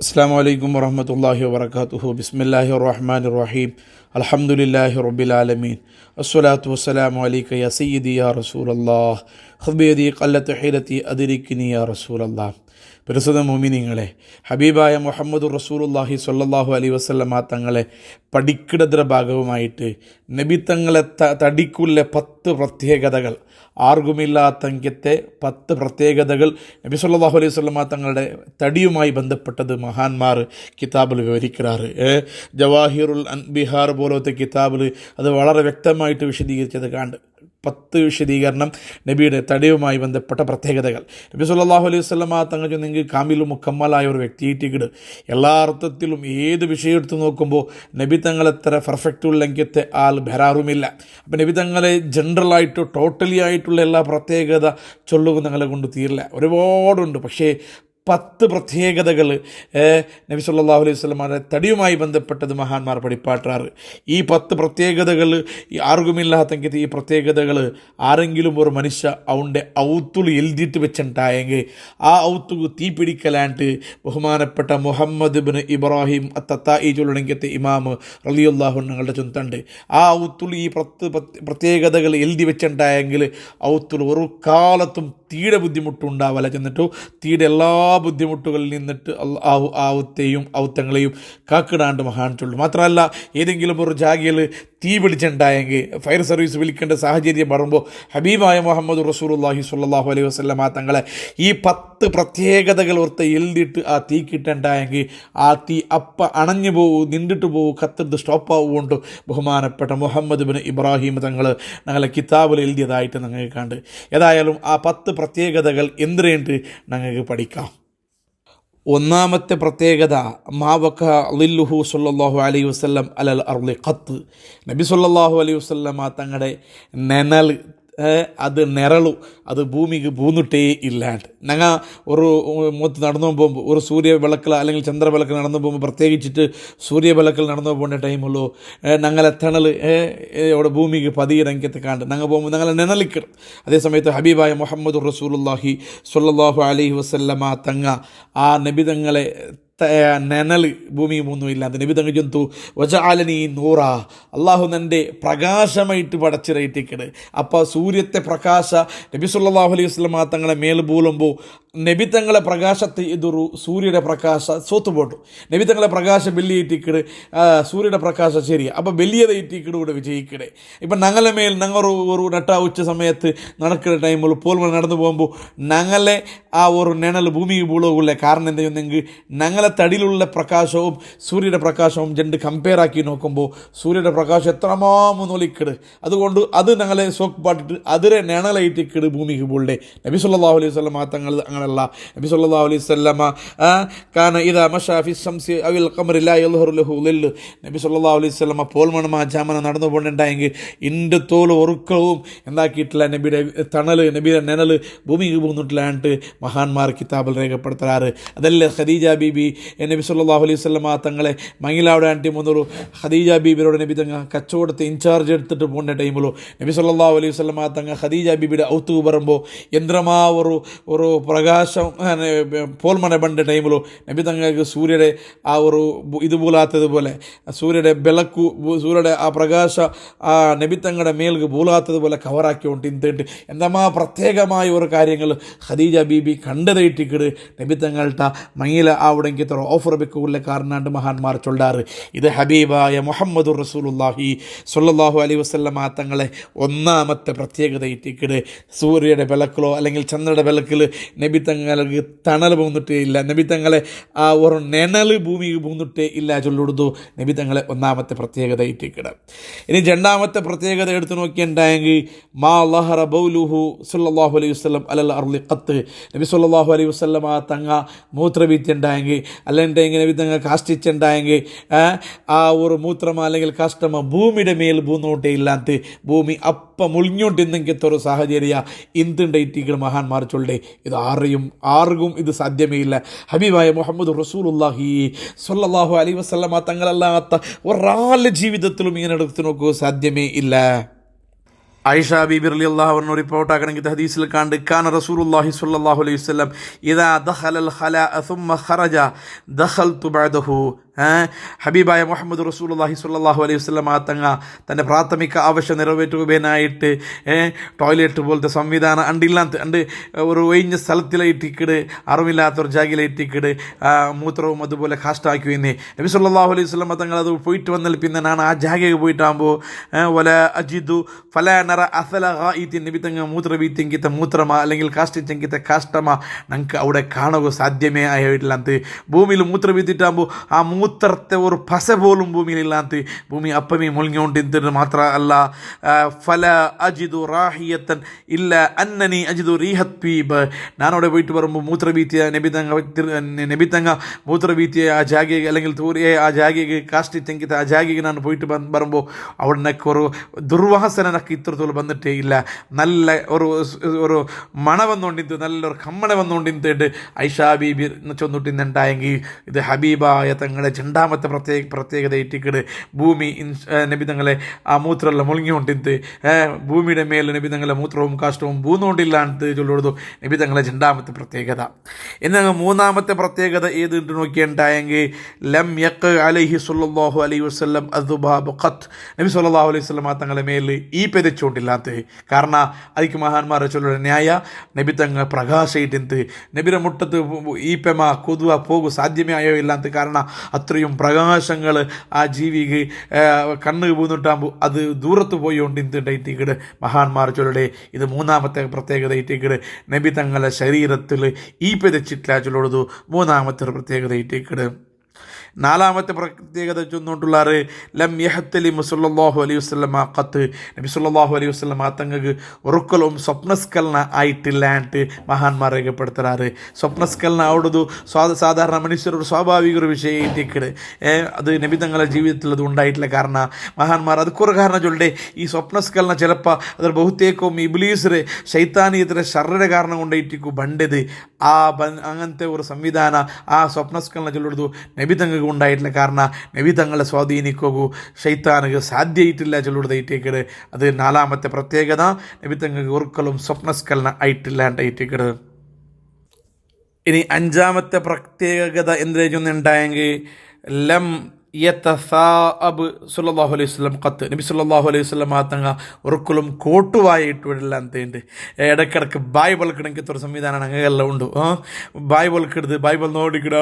അസ്സലാമു അലൈക്കും വറഹ്മത്തുള്ളാഹി വബറകാതുഹു. ബിസ്മില്ലാഹിർ റഹ്മാനിർ റഹീം. അൽഹംദുലില്ലാഹി റബ്ബിൽ ആലമീൻ. അസ്സലാത്തു വസ്സലാമു അലൈക യാ സയ്യിദി യാ റസൂലല്ലാഹ്. ഖുദ് ബിയദി ഖല്ലത്ത് ഹീലത്തി അദ്രിക്നി യാ റസൂലല്ലാഹ്. പരിശുദ്ധ മുഅ്മിനീങ്ങളെ, ഹബീബായ മുഹമ്മദുർ റസൂലുള്ളാഹി സ്വല്ലല്ലാഹു അലൈഹി വസല്ലമ തങ്ങളെ പഠിക്കിടದ್ರ ഭാഗവുമായിട്ട് നബി തങ്ങളെ തടിക്കുള്ള 10 പ്രത്യേകതകൾ, ആർക്കുമില്ലാത്തങ്കത്തെ 10 പ്രത്യേകതകൾ നബി സല്ലല്ലാഹു അലൈഹി വസല്ലമ തങ്ങളുടെ തടിയുമായി ബന്ധപ്പെട്ടത് മഹാന്മാർ കിതാബിൽ വിവരിക്കാറ്. ജവാഹിറുൽ അൻബിഹാർ പോലത്തെ കിതാബിൽ അത് വളരെ വ്യക്തമായിട്ട് വിശദീകരിച്ചത് കണ്ട് 10 വിശദീകരണം നബിയുടെ തടിയുമായി ബന്ധപ്പെട്ട പ്രത്യേകതകൾ. നബി സല്ലല്ലാഹു അലൈഹി വസല്ലമ തങ്ങൾ നിങ്ങൾ കാമിലും മുക്കമ്മലായ ഒരു വ്യക്തിയിട്ടിക്കിട് എല്ലാ അർത്ഥത്തിലും ഏത് വിഷയം എടുത്ത് നോക്കുമ്പോൾ നബി തങ്ങളെത്ര പെർഫെക്റ്റ് ഉള്ളെങ്കിത്തെ ആൾ ബരാറുമില്ല. അപ്പം നബി തങ്ങളെ ജനറലായിട്ട് ടോട്ടലി ആയിട്ടുള്ള എല്ലാ പ്രത്യേകത ചൊല്ലുക തങ്ങളെ കൊണ്ട് തീരില്ല, ഒരുപാടുണ്ട്. പക്ഷേ 10 പ്രത്യേകതകൾ നബി സല്ലല്ലാഹു അലൈഹി വസല്ലമയുടെ തടിയുമായി ബന്ധപ്പെട്ടത് മഹാന്മാർ പഠിപ്പാട്ടാറ്. ഈ 10 പ്രത്യേകതകൾ ആർക്കുമില്ലാത്തെങ്കിൽ ഈ പ്രത്യേകതകൾ ആരെങ്കിലും ഒരു മനുഷ്യ അവൻ്റെ ഔത്തുൾ എഴുതിയിട്ട് വെച്ചിട്ടുണ്ടായെങ്കിൽ ആ ഔത്തുക തീ പിടിക്കലാണ്ട് ബഹുമാനപ്പെട്ട മുഹമ്മദ് ഇബ്നു ഇബ്രാഹിം അത്തത്തായി ചൊല്ലണമെങ്കിൽ ഇമാം റളിയല്ലാഹു അൻഹു ഞങ്ങളുടെ ചൊന്തണ്ട്. ആ ഔത്തുൾ ഈ 10 പ്രത്യേകതകൾ എഴുതി വെച്ചിട്ടുണ്ടായെങ്കിൽ ഔത്തുൾ ഒരു കാലത്തും തീയുടെ ബുദ്ധിമുട്ടുണ്ടാവില്ല. ചെന്നിട്ടു തീയുടെ എല്ലാ ബുദ്ധിമുട്ടുകളിൽ നിന്നിട്ട് ആവത്തെയും ഔത്തങ്ങളെയും കാക്കിടാണ്ട് മഹാൻ ചൊല്ലും. മാത്രമല്ല, ഏതെങ്കിലും ഒരു ജാഗയിൽ തീ പിടിച്ചിട്ടുണ്ടായെങ്കിൽ ഫയർ സർവീസ് വിളിക്കേണ്ട സാഹചര്യം വരുമ്പോൾ ഹബീബായ മുഹമ്മദ് റസൂലുള്ളാഹി സ്വല്ലല്ലാഹു അലൈഹി വസല്ലമ തങ്ങളെ ഈ 10 പ്രത്യേകതകൾ ഓർത്ത് എഴുതിയിട്ട് ആ തീ കിട്ടുണ്ടായെങ്കിൽ ആ തീ അണഞ്ഞു പോകും, നിന്നിട്ട് പോകും, കത്തിട്ട് സ്റ്റോപ്പാവുകൊണ്ട് ബഹുമാനപ്പെട്ട മുഹമ്മദ് ഇബ്നു ഇബ്രാഹിം തങ്ങൾ ഞങ്ങളെ കിതാബിൽ എഴുതിയതായിട്ട് ഞങ്ങൾക്ക് കണ്ട്. ഏതായാലും ആ 10 പ്രത്യേകതകൾ എന്തിനുണ്ട് ഞങ്ങൾക്ക് പഠിക്കാം. ഒന്നാമത്തെ പ്രത്യേകത മാവക്ക ളില്ലുഹു സല്ലല്ലാഹു അലൈഹി വസല്ലം അലൽ അർളി ഖത്ത്. നബി സല്ലല്ലാഹു അലൈഹി വസല്ലമ തങ്ങളുടെ നെനൽ അത് നിറളു അത് ഭൂമിക്ക് പൂന്നിട്ടേ ഇല്ലാണ്ട്. ഞങ്ങൾ ഒരു മൂത്ത് നടന്നു പോകുമ്പോൾ ഒരു സൂര്യവിളക്കിൽ അല്ലെങ്കിൽ ചന്ദ്രവിളക്കിൽ നടന്നു പോകുമ്പോൾ പ്രത്യേകിച്ചിട്ട് സൂര്യവിളക്കിൽ നടന്നു പോകുന്ന ടൈമുള്ളൂ ഞങ്ങളെ തണൽ അവിടെ ഭൂമിക്ക് പതിയിറങ്ങിയത്തെ കാണ്ട് ഞങ്ങൾ പോകുമ്പോൾ ഞങ്ങളെ നിഴലിക്കണം. അതേസമയത്ത് ഹബീബായ മുഹമ്മദ് റസൂലുള്ളാഹി സ്വല്ലല്ലാഹു അലൈഹി വസല്ലമ തങ്ങ ആ നബി തങ്ങളെ നെനൽ ഭൂമി ഒന്നുമില്ല. അത് നബി തങ്ങൾ ജന്തു വജഅലനി നൂറ, അള്ളാഹു എൻ്റെ പ്രകാശമായിട്ട് പടച്ചിറയിട്ടിക്കട്. അപ്പോൾ സൂര്യത്തെ പ്രകാശ നബി സല്ലല്ലാഹു അലൈഹി വസല്ലമ തങ്ങളെ മേൽ പൂളുമ്പോൾ നബി തങ്ങളെ പ്രകാശത്തെ എതിരു സൂര്യയുടെ പ്രകാശ സോത്തുപോട്ടു. നബി തങ്ങളെ പ്രകാശം വെള്ളിയിട്ടിക്കട്, സൂര്യയുടെ പ്രകാശം ശരി. അപ്പോൾ വെള്ളിയതെ ഇട്ടിക്കട് കൂടെ വിജയിക്കടേ. ഇപ്പം ഞങ്ങളെ മേൽ ഞങ്ങൾ ഒരു നട്ട ഉച്ച സമയത്ത് നടക്കുന്ന ടൈമിൽ പോൽമ നടന്നു പോകുമ്പോൾ ഞങ്ങളെ ആ ഒരു നെണൽ ഭൂമിക്ക് പൂളുകയില്ല. കാരണം എന്തെങ്കിൽ ഞങ്ങളെ തടിയിലുള്ള പ്രകാശവും സൂര്യയുടെ പ്രകാശവും രണ്ട് കമ്പയർ ആക്കി നോക്കുമ്പോൾ സൂര്യയുടെ പ്രകാശം എത്രമാമൊന്നൊലിക്കട്. അതുകൊണ്ട് അത് ഞങ്ങളെ സോക്ക് പാട്ടിട്ട് അതിരെ നെണലയിട്ടിക്കട് ഭൂമിക്ക് പൂളുടെ. നബി സല്ലല്ലാഹു അലൈഹി വസല്ലമ തങ്ങൾ അങ്ങനെയല്ല. നബി സല്ലല്ലാഹു അലൈഹി വസല്ലമ കാന ഇദാ മശാ ഫി ശംസി അവിൽ ഖമറി ലാ യൽഹറു ലഹു ളിൽ. നബി സല്ലല്ലാഹു അലൈഹി വസല്ലമ പോൽമണ ജാമന നടന്നു പോയിട്ടുണ്ടായെങ്കിൽ ഇൻ്റെ തോല് ഒറുക്കവും എന്താക്കിയിട്ടില്ല. നബിയുടെ തണൽ നബിയുടെ നെനൽ ഭൂമിക്ക് പോന്നിട്ടില്ലാണ്ട് മഹാന്മാർ കിതാബിൽ രേഖപ്പെടുത്താറ്. അതല്ലേ ഖദീജ ബീബി നബി സല്ലല്ലാഹു അലൈഹി വസല്ലമ തങ്ങളെ മംഗലാവിടെ ആൻറ്റി മുന്നൂറ് ഖദീജ ബീബിയോട് നബി തങ്ങ കച്ചവടത്തെ ഇൻചാർജ് എടുത്തിട്ട് പോകുന്ന ടൈമിലോ നബി സല്ലല്ലാഹു അലൈഹി വസല്ലമ തങ്ങ ഖദീജ ബീബിയുടെ ഔത്തു പറയുമ്പോൾ എന്തിരമാ ഒരു പ്രകാശം പോൽമണ ബണ്ട ടൈമിലോ നബി തങ്ങൾക്ക് സൂര്യയുടെ ആ ഒരു ഇതുപോലാത്തതുപോലെ സൂര്യയുടെ ബെളക്കു സൂര്യയുടെ ആ പ്രകാശ ആ നബി തങ്ങളുടെ മേൽക്ക് പോലാത്തതുപോലെ കവറാക്കിക്കൊണ്ട് ഇന്തിട്ട് എന്തമാ പ്രത്യേകമായ ഒരു കാര്യങ്ങൾ ഖദീജ ബീബി കണ്ടതായിട്ടിക്കട് നബി തങ്ങളുടെ മങ്ങില അവിടെങ്കിൽ ഓഫർ വെക്കുള്ള കാരണാണ്ട് മഹാന്മാർ ചൊല്ലാറ്. ഇത് ഹബീബായ മുഹമ്മദുർ റസൂലുള്ളാഹി സ്വല്ലല്ലാഹു അലൈഹി വസല്ലമ തങ്ങളെ ഒന്നാമത്തെ പ്രത്യേകതയിട്ടിക്കട്. സൂര്യയുടെ വിളക്കിലോ അല്ലെങ്കിൽ ചന്ദ്രയുടെ വിളക്കിൽ നബി തങ്ങൾക്ക് തണൽ പോന്നിട്ടേ ഇല്ല. നബി തങ്ങളെ ആ ഒരു നെനൽ ഭൂമിക്ക് പോന്നിട്ടേ ഇല്ല ചൊല്ലുകൊടുത്തു. നബി തങ്ങളെ ഒന്നാമത്തെ പ്രത്യേകത ഇട്ടിക്കിട. ഇനി രണ്ടാമത്തെ പ്രത്യേകത എടുത്തു നോക്കിയിട്ടുണ്ടായെങ്കിൽ മാ ലഹറ ബൗലുഹു സല്ലല്ലാഹു അലൈഹി വസല്ലം അലൽ അർളി ഖത്ത്. നബി സല്ലല്ലാഹു അലൈഹി വസല്ലമ തങ്ങ മൂത്രവീറ്റുണ്ടായെങ്കിൽ അല്ലെങ്കിൽ നബി തങ്ങ കാഷ്ടിച്ചുണ്ടായെങ്കിൽ ആ ഒരു മൂത്രമ അല്ലെങ്കിൽ കാഷ്ടമ ഭൂമിയുടെ മേൽ പൂന്നോട്ടേ ഇല്ലാത്ത ഭൂമി അപ്പം മുളിഞ്ഞോണ്ടിന്നെങ്കിലത്തെ ഒരു സാഹചര്യ ഇന്തുണ്ടായിട്ടിരിക്കുന്ന മഹാന്മാർ ചൊല്ലേ. ഇത് ആർക്കും ഇത് സാധ്യമേ ഇല്ല. ഹബീബായ മുഹമ്മദ് റസൂലുള്ളാഹി സ്വല്ലല്ലാഹു അലൈഹി വസല്ലമ തങ്ങളല്ലാത്ത ഒരാളുടെ ജീവിതത്തിലും ഇങ്ങനെ എടുത്തു നോക്കുക സാധ്യമേ ഇല്ല. ആയിഷ ബീബി റളിയല്ലാഹു അൻഹ റിപ്പോർട്ടാക്കണമെങ്കിൽ ഹദീസിൽ കണ്ട് കാന റസൂലുള്ളാഹി സ്വല്ലല്ലാഹു അലൈഹി വസല്ലം ഇദാ ദഖലൽ ഖലാഅ സുമ്മ ഖറജ ദഖൽതു ബഅദഹു. ഹബീബായ മുഹമ്മദ് റസൂലുള്ളാഹി സ്വല്ലല്ലാഹു അലൈഹി വസല്ലം തങ്ങ തൻ്റെ പ്രാഥമിക ആവശ്യം നിറവേറ്റുവാനായിട്ട് ടോയ്ലറ്റ് പോലത്തെ സംവിധാനം അണ്ടില്ലാത്ത അണ്ട് ഒരു ഒഴിഞ്ഞ സ്ഥലത്തിലേറ്റിക്കിട് അറിവില്ലാത്തൊരു ജാഗിലേറ്റിക്കിട് മൂത്രവും അതുപോലെ കാഷ്ടാക്കി വന്നേ നബി സല്ലല്ലാഹു അലൈഹി വസല്ലം തങ്ങൾ അത് പോയിട്ട് വന്നാൽ പിന്നെ ഞാൻ ആ ജാഗയ്ക്ക് പോയിട്ടാകുമ്പോൾ വല അജിദു ഫല നറ അസല ഹായിത്തി നബി തങ്ങ മൂത്രവീത്തെങ്കിത്ത മൂത്രമാ അല്ലെങ്കിൽ കാഷ്ടിച്ചെങ്കിത്ത കാഷ്ടമാ ഞങ്ങൾക്ക് അവിടെ കാണുക സാധ്യമേ ആയിട്ടില്ലാത്ത ഭൂമിയിൽ മൂത്രവീത്തിട്ടാകുമ്പോൾ ആ മൂത്രത്തെ ഒരു പസ പോലും ഭൂമിയിലില്ലാത്ത ഭൂമി അപ്പമേ മുളിഞ്ഞുകൊണ്ടിരുന്നത് മാത്രമല്ല ഫല അജിദു റാഹിയത്തൻ ഇല്ല അന്നനി അജിദു റീഹത് പീബ് ഞാനവിടെ പോയിട്ട് വരുമ്പോൾ മൂത്രവീത്തിയ നബിത്തങ്ങ മൂത്രവീത്തിയ ആ ജാഗിಗೆ അല്ലെങ്കിൽ തൂരിയെ ആ ജാഗിಗೆ കാഷ്ടിച്ചെങ്കിത്ത ആ ജാഗിಗೆ ನಾನು പോയിട്ട് വരുമ്പോൾ അവിടേക്ക് ഒരു ദുർവാസന എനിക്ക് ഇത്രത്തോളം വന്നിട്ടേ ഇല്ല. നല്ല ഒരു മണ വന്നുകൊണ്ടിരുന്നത് നല്ലൊരു കമ്മണ വന്നുകൊണ്ടിരുന്നിട്ട് ഐഷാ ബീബി ചൊന്നിട്ടുണ്ടായെങ്കിൽ ഇത് ഹബീബായ തങ്ങളെ രണ്ടാമത്തെ പ്രത്യേകത ഇട്ടിക്കിട് ഭൂമി നബി തങ്ങളെ ആ മൂത്രമെല്ലാം മുಳುങ്ങിക്കൊണ്ടിരുന്നത് ഭൂമിയുടെ മേലെ നബി തങ്ങളെ മൂത്രവും കാഷ്ടവും പൂന്നുകൊണ്ടില്ലാണ്ട് ചൊല്ലുള്ളൂ നബി തങ്ങളെ രണ്ടാമത്തെ പ്രത്യേകത. എന്നാൽ മൂന്നാമത്തെ പ്രത്യേകത ഏത് നോക്കിയിട്ടുണ്ടായെങ്കിൽ ലം യഖ് അലൈഹി സ്വല്ലല്ലാഹു അലൈഹി വസല്ലം അദ്ദുബാബ് ഖത്ത് നബി സ്വല്ലല്ലാഹു അലൈഹി വസല്ലം തങ്ങളെ മേൽ ഈ പെതച്ചുകൊണ്ടില്ലാത്ത കാരണം അതിക്ക് മഹാന്മാരെ ചൊല്ലുന്ന ന്യായ നബി തങ്ങൾ പ്രകാശയിട്ടിന്ത് നബിയുടെ മുട്ടത്ത് ഈ പെമ കൊതുവ പോകു സാധ്യമേ ആയോ ഇല്ലാത്ത കാരണം അത്രയും പ്രകാശങ്ങൾ ആ ജീവിക്ക് കണ്ണ് പൂന്നിട്ടാകുമ്പോൾ അത് ദൂരത്ത് പോയി കൊണ്ടിരുന്നിട്ട് മഹാന്മാർ ചൊല്ലുടെ ഇത് മൂന്നാമത്തെ പ്രത്യേകത ഇട്ടിക്കിട് നബി തങ്ങളുടെ ശരീരത്തിൽ ഈ പെതച്ചിട്ടില്ല ചൊല്ലുള്ളത് മൂന്നാമത്തെ പ്രത്യേകത ഇട്ടിക്കിട്. നാലാമത്തെ പ്രത്യേകത ചൊന്നുകൊണ്ടുള്ളാറ് ലം യഹ്തലിം സല്ലല്ലാഹു അലൈഹി വസല്ലമ ഖത്ത് നബി സല്ലല്ലാഹു അലൈഹി വസല്ലമ തങ്ങൾക്ക് ഒരിക്കലും സ്വപ്നസ്കലന ആയിട്ടില്ലാണ്ട് മഹാന്മാർ രേഖപ്പെടുത്തലാറ്. സ്വപ്നസ്കലന അവിടുന്ന് സാധാരണ മനുഷ്യരുടെ സ്വാഭാവിക ഒരു വിഷയത്തിക്കിട് അത് നബി തങ്ങളുടെ ജീവിതത്തിൽ അത് ഉണ്ടായിട്ടില്ല. കാരണം മഹാന്മാർ ಅದಕ್కొരു ಕಾರಣ ചൊല്ലേ ഈ സ്വപ്നസ്കലന ചിലപ്പോൾ ಅದರ ಬಹುತೇಕവും ഇബ്ലീസ് ശൈത്താനീയത്തിൻ്റെ ശർറയുടെ കാരണം കൊണ്ടേറ്റിക്കു ബണ്ടത് ആ അങ്ങനത്തെ ഒരു സംവിധാന ആ സ്വപ്നസ്കലന ചൊല്ലുള്ളത് നബി തങ്ങൾക്ക് ഉണ്ടായിട്ടില്ല. കാരണം നബി തങ്ങളെ സ്വാധീനിക്കൂ ശൈത്താനുക്ക് സാധ്യമായിട്ടില്ല ചൊല്ലുടേറ്റേക്കട്. അത് നാലാമത്തെ പ്രത്യേകത നബി തങ്ങൾക്ക് ഒരിക്കലും സ്വപ്നസ്കലന ആയിട്ടില്ലാണ്ടായിട്ടേക്കട്. ഇനി അഞ്ചാമത്തെ പ്രത്യേകത എന്തിനുണ്ടായെങ്കിൽ ലം യതസാഅബ് സല്ലല്ലാഹു അലൈഹി വസല്ലം ഖത്ത് നബി സല്ലല്ലാഹു അലൈഹി വസല്ലം തങ്ങ ഒരിക്കലും കോട്ടുവായിട്ട് വിടില്ല ಅಂತೇಂದು ഇടയ്ക്കിടയ്ക്ക് ബായ് ബൾക്കിടಕ್ಕೆ ഒരു സംവിധാനം അങ്ങനെയെല്ലാം ഉണ്ട്. ബായ് ബൾക്കിടുത് ബൈബിൾ നോടിക്കിട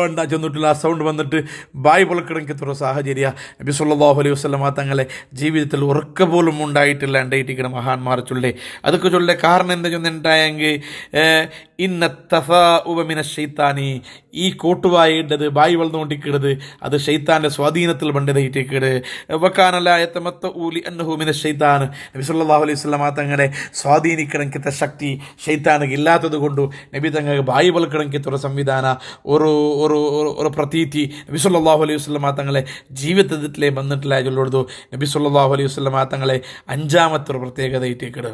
ഉണ്ടാ ചെന്നിട്ടില്ല ആ സൗണ്ട് വന്നിട്ട് ബായ് ബൾക്കിടಕ್ಕೆ ഒരു സാഹചര്യ നബി സല്ലല്ലാഹു അലൈഹി വസല്ലം തങ്ങളെ ജീവിതത്തിൽ ഉറക്ക പോലും ഉണ്ടായിട്ടില്ല ഉണ്ടായിട്ടിരിക്കണം മഹാന്മാർ ചൊല്ലേ. അതൊക്കെ ചൊല്ലേ കാരണം എന്താ ചൊന്നുണ്ടായെങ്കിൽ ഇന്ന തസാഉബ മിന ശൈത്താനി ഈ കോട്ടുവായിട്ടത് ബൈബിൾ നോണ്ടിക്കിടത് അത് ശൈത്താൻ്റെ സ്വാധീനത്തിൽ ബണ്ടതായിട്ടേക്കിട് വക്കാനലായത്തമത്ത ഊലി അന്നഹു മിന ശൈത്താൻ നബി സല്ലല്ലാഹു അലൈഹി വസല്ലം തങ്ങളെ സ്വാധീനിക്കണമെങ്കിത്ത ശക്തി ശൈത്താനക്ക് ഇല്ലാത്തത് കൊണ്ടു നബി തങ്ങൾക്ക് ബൈബിൾ കിടക്കിത്ത ഒരു സംവിധാന ഒരു പ്രതീതി നബി സല്ലല്ലാഹു അലൈഹി വസല്ലം തങ്ങളെ ജീവിതത്തിലേ വന്നിട്ടില്ല ചൊല്ലുള്ളൂ. നബി സല്ലല്ലാഹു അലൈഹി വസല്ലം തങ്ങളെ അഞ്ചാമത്തെ ഒരു പ്രത്യേകതയായിട്ടേക്കിട്.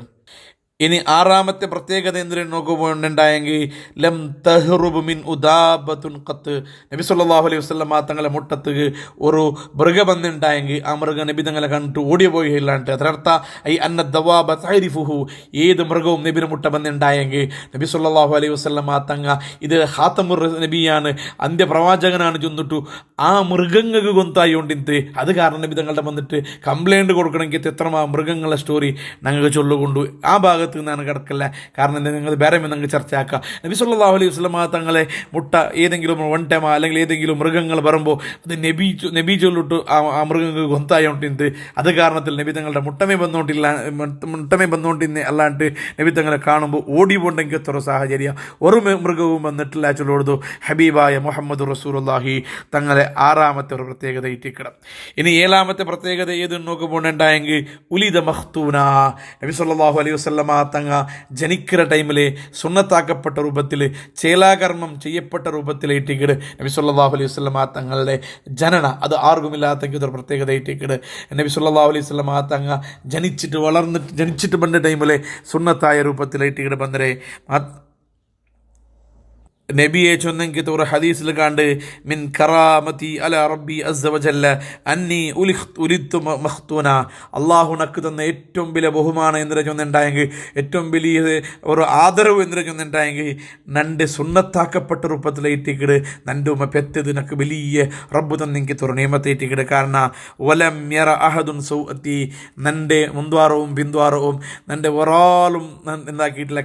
ഇനി ആറാമത്തെ പ്രത്യേകത എന്തിനു നോക്കുമ്പോണ്ടായെങ്കിൽ ലം തഹ്റുബ് മിൻ ഉദാബത്തുൻ ഖത്ത് നബി സല്ലല്ലാഹു അലൈഹി വസല്ലം തങ്ങളെ മുട്ടത്ത് ഒരു മൃഗം വന്നിട്ടുണ്ടായെങ്കിൽ ആ മൃഗം നബി തങ്ങളെ കണ്ടിട്ട് ഓടിയ പോയില്ലാണ്ട് അതിനർത്ഥ ഐ അന്ന ദവാബ തഅരിഫുഹു ഏത് മൃഗവും നബിയുടെ മുട്ട വന്നിട്ടുണ്ടായെങ്കിൽ നബി സല്ലല്ലാഹു അലൈഹി വസല്ലം തങ്ങ ഇത് ഖാതമുർ നബിയാണ് അന്ത്യപ്രവാചകനാണ് ചൊന്നിട്ടു ആ മൃഗങ്ങൾക്ക് ഗൊന്തായിക്കൊണ്ടിരുന്നത് അത് കാരണം നബി തങ്ങളുടെ വന്നിട്ട് കംപ്ലൈൻറ്റ് കൊടുക്കണമെങ്കിൽ എത്ര മൃഗങ്ങളെ സ്റ്റോറി ഞങ്ങൾക്ക് ചൊല്ലുകൊണ്ടു ആ ഭാഗത്ത് നിന്നാണ് കിടക്കില്ല. കാരണം നിങ്ങൾ വേറെ നിങ്ങൾക്ക് ചർച്ചയാക്കാം. നബി സല്ലല്ലാഹു അലൈഹി വസല്ലം തങ്ങളെ മുട്ട ഏതെങ്കിലും വൺടമ അല്ലെങ്കിൽ ഏതെങ്കിലും മൃഗങ്ങൾ വരുമ്പോൾ അത് നബി ചൊല്ലിട്ട് ആ മൃഗങ്ങൾക്ക് ഗൊന്തായോണ്ടിരുന്നത് അത് കാരണത്തിൽ നബി തങ്ങളുടെ മുട്ടമേ വന്നുകൊണ്ടിരുന്നേ അല്ലാണ്ട് നബി തങ്ങളെ കാണുമ്പോൾ ഓടി പോണ്ടെങ്കിൽ എത്ര സാഹചര്യം ഒരു മൃഗവും വന്നിട്ടില്ല ചൊല്ലുള്ളൂ. ഹബീബായ മുഹമ്മദ് റസൂലുള്ളാഹി തങ്ങളെ ആറാമത്തെ ഒരു പ്രത്യേകത ഇട്ടിക്കണം. ഇനി ഏഴാമത്തെ പ്രത്യേകത ഏത് നോക്കുമ്പോണ്ടായെങ്കിൽ ഉലിദ മഖ്തൂന നബി സല്ലല്ലാഹു അലൈഹി വസല്ലം തങ്ങ ജനിക്കുന്ന ടൈമിൽ സുന്നത്താക്കപ്പെട്ട രൂപത്തിൽ ചേലാകർമ്മം ചെയ്യപ്പെട്ട രൂപത്തിലേറ്റിക്കിട് നബി സല്ലല്ലാഹു അലൈഹി വസല്ലം തങ്ങളുടെ ജനന അത് ആർക്കുമില്ലാത്തെങ്കിൽ ഒരു പ്രത്യേകതയായിട്ടിക്കിട്. നബി സല്ലല്ലാഹു അലൈഹി വസല്ലം തങ്ങ ജനിച്ചിട്ട് പണ്ട് ടൈമിൽ സുന്നത്തായ രൂപത്തിലേറ്റിക്കിട് ബന്ധരെ നബിയെ ചൊന്നെങ്കിൽ ഒരു ഹദീസിൽ കണ്ട് മിൻ കറാമതി അല റബ്ബി അസ്സ വജല്ല അന്നി ഉലിത്തു മഖ്തൂന, അള്ളാഹുനക്ക് തന്ന ഏറ്റവും വലിയ ബഹുമാനം എന്തിനാ ചൊന്നുണ്ടായെങ്കിൽ, ഏറ്റവും വലിയ ഒരു ആദരവ് എന്തിനാ ചൊന്നുണ്ടായെങ്കിൽ, നൻ്റെ സുന്നത്താക്കപ്പെട്ട രൂപത്തിലേറ്റിക്കിട് നൻ്റെ ഉമ്മ പെറ്റത് നക്ക് വലിയ റബ്ബ് തന്നെങ്കിൽ തുറ നിയമത്തേറ്റിക്കിട്. കാരണം വലം യറ അഹദുൻ സൗഅത്തി, നൻ്റെ മുൻദ്വാരവും പിന്ദ്വാരവും നൻ്റെ ഒരാളും എന്താക്കിയിട്ടില്ല,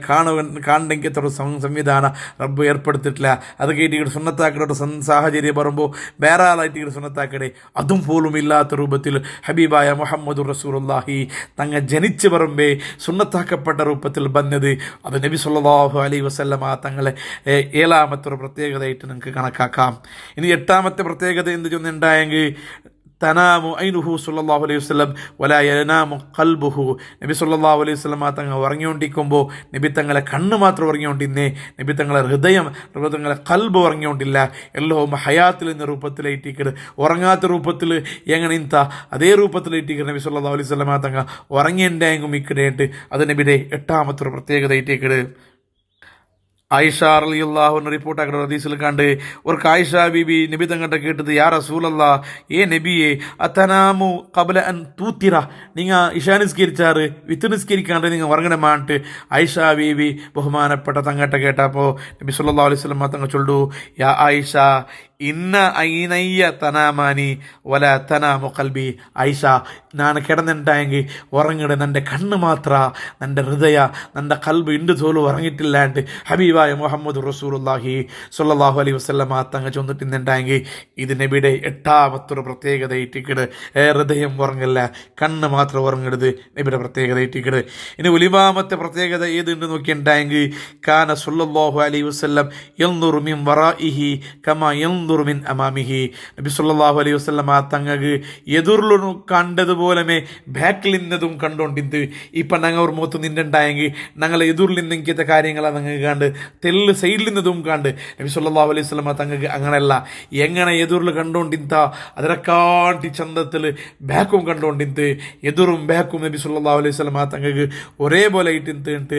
കാണണമെങ്കിൽ തുറ സംവിധാനം റബ്ബ് ഏർപ്പെടുത്തിയിട്ടില്ല. അത് കേട്ടിട്ട് സുന്നത്താക്കയുടെ സാഹചര്യം പറയുമ്പോൾ വേറെ ആളായിട്ട് സുന്നത്താക്കടെ അതും പോലും ഇല്ലാത്ത രൂപത്തിൽ ഹബീബായ മുഹമ്മദ് റസൂലുള്ളാഹി തങ്ങൾ ജനിച്ച് പറമ്പേ സുന്നത്താക്കപ്പെട്ട രൂപത്തിൽ വന്നത് അത് നബി സല്ലല്ലാഹു അലൈഹി വസല്ലമ തങ്ങളെ ഏഴാമത്തെ ഒരു പ്രത്യേകതയായിട്ട് നിങ്ങൾക്ക് കണക്കാക്കാം. ഇനി എട്ടാമത്തെ പ്രത്യേകത എന്ത് ചൊന്നുണ്ടായെങ്കിൽ തനാമു ഐനുഹു സല്ലല്ലാഹു അലൈഹി വസല്ലം വലാ യനാമു ഖൽബുഹു, നബി സല്ലല്ലാഹു അലൈഹി വസല്ലം തങ്ങൾ ഉറങ്ങിക്കൊണ്ടിരിക്കുമ്പോൾ നബി തങ്ങളെ കണ്ണ് മാത്രം ഉറങ്ങിക്കൊണ്ടിരുന്നേ, നബി തങ്ങളെ ഹൃദയം തങ്ങളെ ഖൽബ് ഉറങ്ങിക്കൊണ്ടില്ല. എല്ലാം ഹയാത്തിൽ എന്ന രൂപത്തിലേറ്റിക്കട് ഉറങ്ങാത്ത രൂപത്തിൽ എങ്ങനെ ഇന്ത അതേ രൂപത്തിലേറ്റിക്കട് നബി സല്ലല്ലാഹു അലൈഹി വസല്ലം തങ്ങൾ ഉറങ്ങിയുണ്ടായെങ്കിൽ ഇക്കടേട്ട് അത് നബിയുടെ എട്ടാമത്തെ ഒരു പ്രത്യേകതയായിട്ടേക്കട്. ആയിഷ റളിയല്ലാഹു അൻഹ റിപ്പോർട്ടാക്കുന്ന ഹദീസിൽ കണ്ട് ഒരു ആയിഷ ബീബി നബി തങ്ങട്ടെ കേട്ടത്, യാ റസൂലല്ലാ, ഏ നബിയെ അത്തനാമു ഖബ്ല അൻ തൂത്തിറ, നിങ്ങൾ ഇശാ നിസ്കരിച്ചാറ് വിത്ത് നിസ്കരിക്കാണ്ട് നിങ്ങൾ ഉറങ്ങണമായിട്ട് ആയിഷ ബീബി ബഹുമാനപ്പെട്ട തങ്ങട്ടെ കേട്ടപ്പോൾ നബി സല്ലല്ലാഹു അലൈഹി വസല്ലം തങ്ങൾ ചൊല്ലു, യാ ആയിഷ ഇന്ന ഐനയ്യ തനാമാനി വല തനാമു ഖൽബി, ആയിഷ ഞാൻ കിടന്നിട്ടായെങ്കിൽ ഉറങ്ങിടെ നൻ്റെ കണ്ണ് മാത്ര, നൻ്റെ ഹൃദയ നൻ്റെ കൽബ് ഇണ്ട് തോലും ഉറങ്ങിയിട്ടില്ലാണ്ട് ഹബീബായ മുഹമ്മദ് റസൂലുള്ളാഹി സ്വല്ലല്ലാഹു അലൈഹി വസല്ലം തങ്ങൾ ചൊന്നിട്ടുണ്ടായെങ്കിൽ ഇത് നബിയുടെ എട്ടാമത്തൊരു പ്രത്യേകത ഇട്ടിക്കിട്. ഹൃദയം ഉറങ്ങില്ല, കണ്ണ് മാത്രം ഉറങ്ങരുത്, നബിയുടെ പ്രത്യേകത ഇട്ടിക്കിട്. ഇനി ഒലിമാമത്തെ പ്രത്യേകത ഏതുണ്ട് നോക്കിയിട്ടുണ്ടായെങ്കിൽ കാന സ്വല്ലല്ലാഹു അലൈഹി വസല്ലം യൻദുറു മിൻ വറാഇഹി കമാ യൻദുറു മിൻ അമാമിഹി, നബി സ്വല്ലല്ലാഹു അലൈഹി വസല്ലം തങ്ങൾക്ക് എതിർലു കണ്ടതുപോലെ ബാക്കിൽ നിന്നതും കണ്ടോണ്ടിന്ത്. ഇപ്പം ഞങ്ങൾ ഒരു മുഖത്ത് നിന്നുണ്ടായെങ്കിൽ ഞങ്ങൾ എതിർൽ നിന്നിക്കത്തെ കാര്യങ്ങളാണ് ഞങ്ങൾക്ക് കണ്ട് തെല്ല് സൈഡിൽ നിന്നതും കണ്ട്. നബി സല്ലല്ലാഹു അലൈഹി വസല്ലം തങ്ങൾക്ക് അങ്ങനെയല്ല, എങ്ങനെ എതിർൽ കണ്ടോണ്ടിന്ത അതിനെക്കാട്ടി ചന്തത്തിൽ ബാക്കും കണ്ടോണ്ടിന്ത്. എതിറും ബാക്കും നബി സല്ലല്ലാഹു അലൈഹി വസല്ലം തങ്ങൾക്ക് ഒരേപോലെ ഇട്ടിട്ട്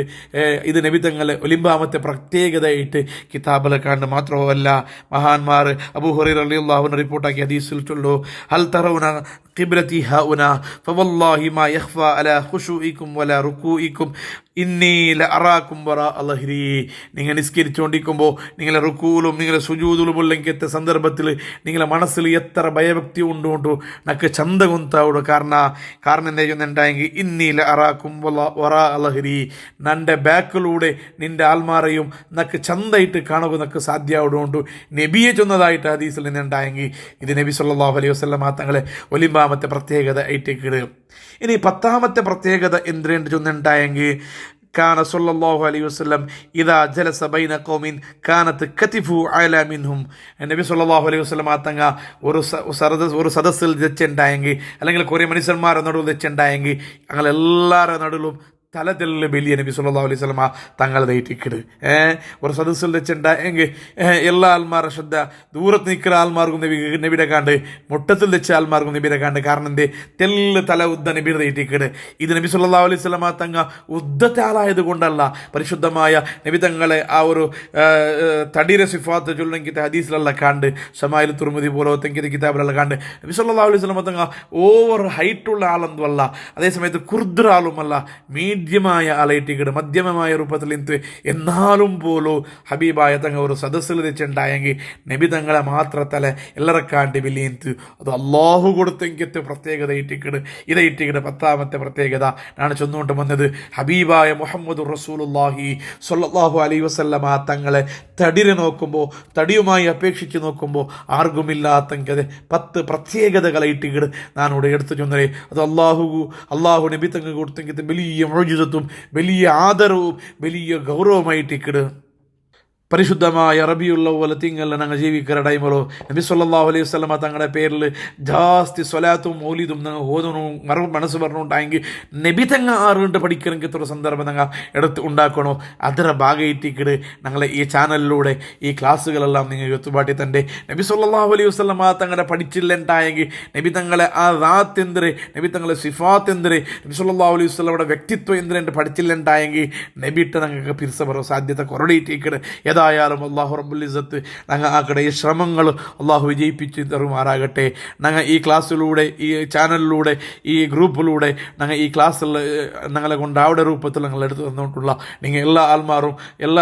ഇത് നബി തങ്ങളെ ഒലിമ്പാമത്തെ പ്രത്യേകതയായിട്ട് കിതാബിൽ കണ്ട്. മാത്രമല്ല മഹാന്മാർ അബൂ ഹുറൈറ റളിയല്ലാഹു അൻഹു റിപ്പോർട്ടാക്കിയ ഹദീസിൽ ചൊല്ലു, ഹൽ തറൗന ഖിബ്ലതി ഹൗന ഫവല്ലാഹി മാ യഖ്ഫാ അലാ ഖുശൂഇകും വലാ റുകൂഇകും ഇന്നി ലഅറാകും വറാ അൽഹരി, നിങ്ങൾ നിസ്കരിച്ചുകൊണ്ടിരിക്കുമ്പോൾ നിങ്ങളെ റുക്കൂലും നിങ്ങളെ സുജൂദിലും ഉള്ളെങ്കിലത്തെ സന്ദർഭത്തിൽ നിങ്ങളെ മനസ്സിൽ എത്ര ഭയഭക്തി ഉണ്ടോണ്ടു നക്ക് ചന്ത കൊന്താവുള്ളൂ. കാരണം എന്താ ചെയ്യുന്നുണ്ടായെങ്കിൽ ഇന്നി ലഅറാകും വറാ അൽഹരി, നൻ്റെ ബാക്കിലൂടെ നിൻ്റെ ആൽമാറയും നക്ക് ചന്തയിട്ട് കാണുക നക്ക് സാധ്യമാവുകൊണ്ടു നബിയെ ചൊന്നതായിട്ട് ഹദീസിൽ നിന്നുണ്ടായെങ്കിൽ ഇത് നബി സല്ലല്ലാഹു അലൈഹി വസല്ലം തങ്ങളെ ഒലിമ്പാമത്തെ പ്രത്യേകത ആയിട്ടേക്കിട്. ഇനി പത്താമത്തെ പ്രത്യേകത എന്തിനുണ്ട് ചൊന്നുണ്ടായെങ്കിൽ കാന സല്ലല്ലാഹു അലൈഹി വസല്ലം ഇദാ ജലസ ബൈന ഖൗമിൻ കാനത് കതിഫു അലാ മിൻഹും, നബി സല്ലല്ലാഹു അലൈഹി വസല്ലം തങ്ങ ഒരു സദസ്സിൽ വെച്ചുണ്ടായെങ്കിൽ അല്ലെങ്കിൽ കുറേ മനുഷ്യന്മാരുടെ നടുവിൽ വെച്ചുണ്ടായെങ്കിൽ അങ്ങനെ എല്ലാവരുടെ നടുവിലും തലതെല്ല് വലിയ നബി സല്ലല്ലാഹു അലൈഹി വസല്ലം തങ്ങൾ ദൈറ്റിക്കിട്. ഒരു സദസ്സിൽ വെച്ചുണ്ടായെങ്കിൽ എല്ലാ ആൾമാരുടെ ശ്രദ്ധ ദൂരത്ത് നിൽക്കുന്ന ആൾമാർക്കും നബിയുടെ കാണ്ട്, മുട്ടത്തിൽ വെച്ച ആൾമാർക്കും നബിയുടെ കാണ്ട്. കാരണം എന്തേ തെല്ല് തല ഉദ്ദ നബിയുടെ ദൈറ്റിക്കിട്. ഇത് നബി സല്ലല്ലാഹു അലൈഹി വസല്ലം തങ്ങ ഉദ്ദത്തെ ആളായത് കൊണ്ടല്ല, പരിശുദ്ധമായ നബി തങ്ങളെ ആ ഒരു തടിയുടെ സിഫാത്ത് ചൊല്ലെങ്കിൽ ഹദീസിലുള്ള കാണ്ട്, ഷമായിൽ തുർമുദി പോലത്തെ കിതാബിലുള്ള കാണ്ട് നബി സല്ലല്ലാഹു അലൈഹി വസല്ലം തങ്ങ ഓവർ ഹൈറ്റുള്ള ആളെന്നുമല്ല, അതേസമയത്ത് കുർദ്ര ആളുമല്ല, മീഡ്യമായ ആളായിട്ടിക്കട് മധ്യമമായ രൂപത്തിൽ എന്ത് എന്നാലും പോലും ഹബീബായ തങ്ങ ഒരു സദസ്സിൽ വെച്ചുണ്ടായെങ്കിൽ നബി തങ്ങളെ മാത്രത്തല എല്ലാറക്കാണ്ട് വലിയ അത് അള്ളാഹു കൊടുത്തെങ്കിത്തെ പ്രത്യേകത ഇട്ടിക്കട്. ഇതയിട്ടിക്കട് പത്താമത്തെ പ്രത്യേകത ആണ് ചൊന്നുകൊണ്ട് വന്നത്. ഹബീബായ മുഹമ്മദ് റസൂലുള്ളാഹി സ്വല്ലല്ലാഹു അലൈഹി വസല്ലം തങ്ങളെ തടിരെ നോക്കുമ്പോൾ, തടിയുമായി അപേക്ഷിച്ച് നോക്കുമ്പോൾ ആർക്കുമില്ലാത്തെങ്കിൽ 10 പ്രത്യേകതകളായിട്ടിക്കട് ഞാനിവിടെ എടുത്തു ചൊന്നേ. അത് അള്ളാഹു നബി തങ്ങൾ കൊടുത്തെങ്കിൽ വലിയ മുഅ്ജിസത്തും വലിയ ആദരവും വലിയ ഗൗരവമായിട്ടിക്കട്. പരിശുദ്ധമായ റബിയുൽ അവ്വൽ തിങ്കളിൽ ഞങ്ങൾ ജീവിക്കുന്ന ടൈമിലോ നബി സല്ലല്ലാഹു അലൈഹി വസല്ലം തങ്ങളുടെ പേരിൽ ജാസ്തി സ്വലാത്തും മൗലിദും ഞങ്ങൾ ഓതണവും മനസ്സ് പറഞ്ഞുണ്ടായെങ്കിൽ നബി തങ്ങ ആറുകൊണ്ട് പഠിക്കണമെങ്കിൽ ഇത്ര സന്ദർഭം ഞങ്ങൾ എടുത്ത് ഉണ്ടാക്കണോ. അതിൻ്റെ ഭാഗമായിട്ടിക്കട് ഞങ്ങളെ ഈ ചാനലിലൂടെ ഈ ക്ലാസ്സുകളെല്ലാം നിങ്ങൾ എത്തുപാട്ടി തൻ്റെ നബി സല്ലല്ലാഹു അലൈഹി വസല്ലം തങ്ങളുടെ പഠിച്ചില്ലുണ്ടായെങ്കിൽ നബി തങ്ങളെ ആ റാത്ത് എന്തിരെ, നബി തങ്ങളെ സിഫാത്ത് എന്തിരെ, നബി സല്ലല്ലാഹു അലൈഹി വസല്ലമയുടെ വ്യക്തിത്വം എന്തിനെ പഠിച്ചില്ലുണ്ടായെങ്കിൽ നബി ഇട്ട് ഞങ്ങൾക്ക് പിരിച്ച പറ സാധ്യത കുറടിയിട്ടിക്കട്. ഏതായാലും അള്ളാഹു റബ്ബുൽ ഇസ്സത്ത് ഞങ്ങൾ ആക്കടെ ഈ ശ്രമങ്ങൾ അള്ളാഹു വിജയിപ്പിച്ച് തരുമാറാകട്ടെ. ഞങ്ങൾ ഈ ക്ലാസ്സിലൂടെ, ഈ ചാനലിലൂടെ, ഈ ഗ്രൂപ്പിലൂടെ ഞങ്ങൾ ഈ ക്ലാസ്സിൽ ഞങ്ങളെ കൊണ്ട് അവിടെ രൂപത്തിൽ ഞങ്ങൾ എടുത്തു തന്നുകൊണ്ടുള്ള നിങ്ങൾ എല്ലാ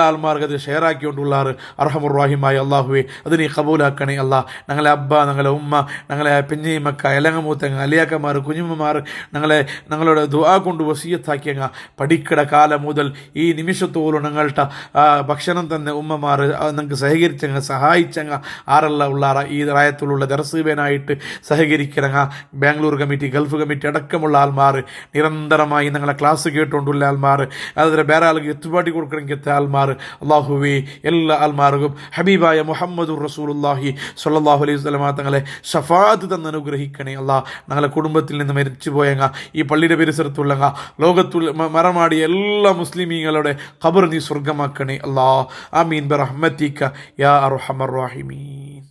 ആൾമാർക്കും അത് ഷെയർ ആക്കിക്കൊണ്ടുള്ളാറ് അർഹമുർ റഹീമായ അള്ളാഹുവെ അത് നീ കബൂലാക്കണേ. അല്ലാ ഞങ്ങളെ അബ്ബ, ഞങ്ങളെ ഉമ്മ, ഞങ്ങളെ പെഞ്ഞിമക്ക, എലങ്ങമൂത്തങ്ങ, അലിയാക്കന്മാർ, കുഞ്ഞുമ്മമാർ ഞങ്ങളോട് ദുആ കൊണ്ട് വസിയത്താക്കിയങ്ങ പഠിക്കട കാലം മുതൽ ഈ നിമിഷത്തോളം ഞങ്ങളുടെ ഭക്ഷണം തന്നെ ഉമ്മമാർ നിങ്ങൾക്ക് സഹകരിച്ചങ്ങ സഹായിച്ചങ്ങ ആറല്ല ഉള്ളാറ ഈ റായത്തിലുള്ള ദർസീബനായിട്ട് സഹകരിക്കണങ്ങ ബാംഗ്ലൂർ കമ്മിറ്റി, ഗൾഫ് കമ്മിറ്റി അടക്കമുള്ള ആൾമാർ നിരന്തരമായി ഞങ്ങളെ ക്ലാസ് കേട്ടുകൊണ്ടുള്ള ആൾമാർ, അതിന് വേറെ ആൾക്ക് എത്തുപാട്ടി കൊടുക്കണമെങ്കിൽ ആൾമാർ, അള്ളാഹുവേ എല്ലാ ആൾമാർക്കും ഹബീബായ മുഹമ്മദുർ റസൂലുള്ളാഹി സ്വല്ലല്ലാഹു അലൈഹി വസല്ലം തങ്ങളെ ഷഫാഅത്ത് തന്ന് അനുഗ്രഹിക്കണേ. അല്ലാഹ് ഞങ്ങളെ കുടുംബത്തിൽ നിന്ന് മരിച്ചു പോയങ്ങ ഈ പള്ളിയുടെ പരിസരത്തുള്ളങ്ങ ലോകത്തുള്ള മറമാടിയ എല്ലാ മുസ്ലിമീങ്ങളുടെ ഖബർ നീ സ്വർഗമാക്കണേ. അല്ലാഹ് ആമീൻ ബിറഹ്മതിക യാ അർഹമർ റഹീമീൻ.